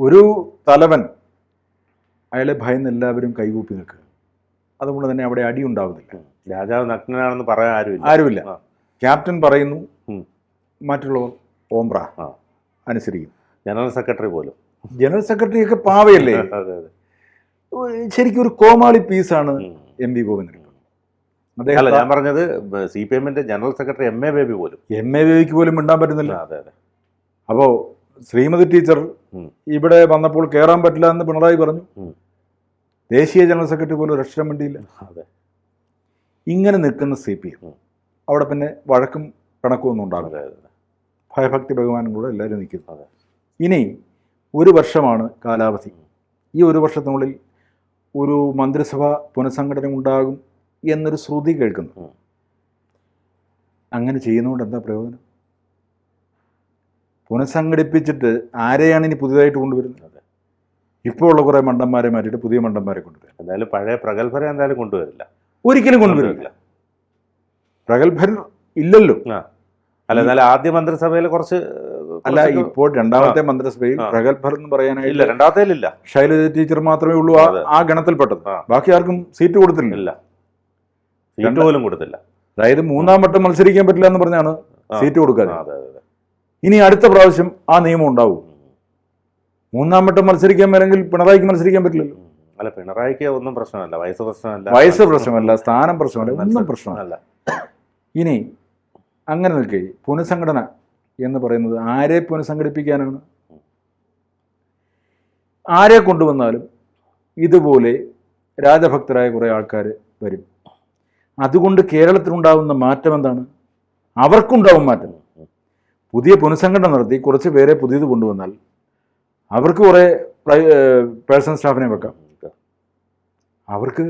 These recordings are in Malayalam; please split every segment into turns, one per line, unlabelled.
ഒരു തലവൻ അയാളെ ഭയന്ന് എല്ലാവരും കൈകൂപ്പി നിൽക്കുക. അതുകൊണ്ട് തന്നെ അവിടെ അടി ഉണ്ടാവുന്നില്ല.
രാജാവ് നഗ്നനാണെന്ന് പറയാൻ
ആരുമില്ല. ക്യാപ്റ്റൻ പറയുന്നു, മറ്റുള്ളവർ ഓംബ്ര അനുസരിക്കും.
ജനറൽ സെക്രട്ടറി പോലും.
ജനറൽ സെക്രട്ടറി ഒക്കെ പാവയല്ലേ. ശരിക്കും ഒരു കോമാളി പീസാണ് എം.വി. ഗോവിന്ദൻ.
അല്ല, ഞാൻ പറഞ്ഞത് CPM-ന്റെ ജനറൽ സെക്രട്ടറി എം.എ. ബേബി പോലും.
എം.എ. ബേബിക്ക് പോലും മിണ്ടാൻ പറ്റുന്നില്ല. അപ്പോൾ ശ്രീമതി ടീച്ചർ ഇവിടെ വന്നപ്പോൾ കയറാൻ പറ്റില്ല എന്ന് പിണറായി പറഞ്ഞു. ദേശീയ ജനറൽ സെക്രട്ടറി പോലും ഒരക്ഷരം വേണ്ടിയില്ല. ഇങ്ങനെ നിൽക്കുന്ന CPM അവിടെ പിന്നെ വഴക്കും പിണക്കും ഒന്നും ഉണ്ടാകില്ല. ഭയഭക്തി ബഹുമാനം കൂടെ എല്ലാവരും നിൽക്കുന്നു. ഇനി ഒരു വർഷമാണ് കാലാവധി. ഈ ഒരു വർഷത്തിനുള്ളിൽ ഒരു മന്ത്രിസഭ പുനഃസംഘടന ഉണ്ടാകും എന്നൊരു ശ്രുതി കേൾക്കുന്നു. അങ്ങനെ ചെയ്യുന്നതുകൊണ്ട് എന്താ പ്രയോജനം? പുനഃസംഘടിപ്പിച്ചിട്ട് ആരെയാണ് ഇനി പുതിയതായിട്ട് കൊണ്ടുവരുന്നത്? ഇപ്പോൾ ഉള്ള കുറേ മണ്ടന്മാരെ മാറ്റിയിട്ട് പുതിയ മണ്ടന്മാരെ കൊണ്ടുവരും.
എന്തായാലും പഴയ പ്രഗത്ഭരെ എന്തായാലും കൊണ്ടുവരില്ല.
ഒരിക്കലും കൊണ്ടുവരില്ല. പ്രഗത്ഭർ ഇല്ലല്ലോ.
അല്ല, എന്നാലും ആദ്യ മന്ത്രിസഭയിൽ കുറച്ച്
അല്ല, ഇപ്പോൾ രണ്ടാമത്തെ മന്ത്രിസഭയിൽ പ്രഗത്ഭർ എന്ന് പറയാനായില്ല.
രണ്ടാമത്തേലില്ല.
ശൈലജ ടീച്ചർ മാത്രമേ ഉള്ളൂ ആ ഗണത്തിൽപ്പെട്ടത്. ബാക്കി ആർക്കും സീറ്റ് കൊടുത്തില്ല.
സീറ്റ് പോലും കൊടുത്തില്ല.
അതായത് മൂന്നാം വട്ടം മത്സരിക്കാൻ പറ്റില്ല എന്ന് പറഞ്ഞാണ് സീറ്റ് കൊടുക്കാതെ. ഇനി അടുത്ത പ്രാവശ്യം ആ നിയമം ഉണ്ടാവും. മൂന്നാം വട്ടം മത്സരിക്കാൻ വരെങ്കിൽ പിണറായിക്ക് മത്സരിക്കാൻ പറ്റില്ലല്ലോ.
അല്ല, പിണറായിക്ക് ഒന്നും പ്രശ്നമല്ല.
വയസ്സ് പ്രശ്നമല്ല, സ്ഥാനം പ്രശ്നമല്ല, ഒന്നും പ്രശ്നമല്ല. ഇനി അങ്ങനെ നിൽക്കേ പുനഃസംഘടന എന്ന് പറയുന്നത് ആരെ പുനഃസംഘടിപ്പിക്കാനാണ്? ആരെ കൊണ്ടുവന്നാലും ഇതുപോലെ രാജഭക്തരായ കുറേ ആൾക്കാർ വരും. അതുകൊണ്ട് കേരളത്തിലുണ്ടാകുന്ന മാറ്റം എന്താണ്? അവർക്കുണ്ടാവും മാറ്റം. പുതിയ പുനഃസംഘടന നടത്തി കുറച്ച് പേരെ പുതിയത് കൊണ്ടുവന്നാൽ അവർക്ക് കുറേ പേഴ്സണൽ സ്റ്റാഫിനെ വെക്കാം. അവർക്ക്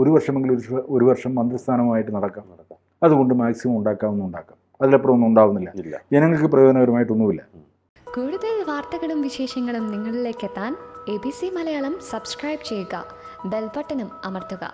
ഒരു വർഷമെങ്കിലും ഒരു വർഷം മന്ത്രിസ്ഥാനമായിട്ട് നടക്കാം. അതുകൊണ്ട് മാക്സിമം ഉണ്ടാക്കാം. അതിലപ്പുറം ഒന്നും ഉണ്ടാവുന്നില്ല. ജനങ്ങൾക്ക് പ്രയോജനകരമായിട്ടൊന്നുമില്ല.
കൂടുതൽ വാർത്തകളും വിശേഷങ്ങളും നിങ്ങളിലേക്ക് എത്താൻ ABC മലയാളം സബ്സ്ക്രൈബ് ചെയ്യുക, ബെൽ ബട്ടണും അമർത്തുക.